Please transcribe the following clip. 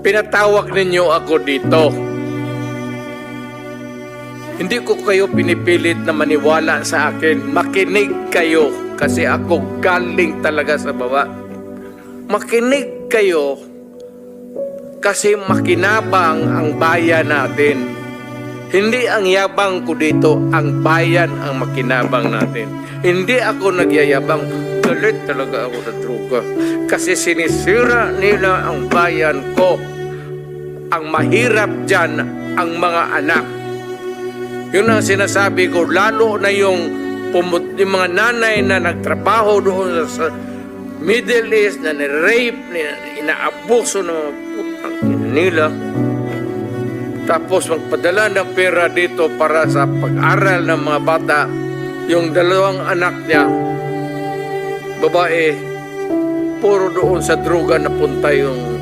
pinatawag ninyo ako dito. Hindi ko kayo pinipilit na maniwala sa akin. Makinig kayo kasi ako galing talaga sa baba. Makinig kayo kasi makinabang ang bayan natin. Hindi ang yabang ko dito, ang bayan ang makinabang natin. Hindi ako nagyayabang, galit talaga ako sa droga. Kasi sinisira nila ang bayan ko. Ang mahirap dyan, ang mga anak. Yun ang sinasabi ko, lalo na yung mga nanay na nagtrabaho doon sa Middle East, na ni-rape, inaabuso ng mga putang nila. Tapos magpadala ng pera dito para sa pag-aral ng mga bata. Yung dalawang anak niya, babae, puro doon sa droga napunta yung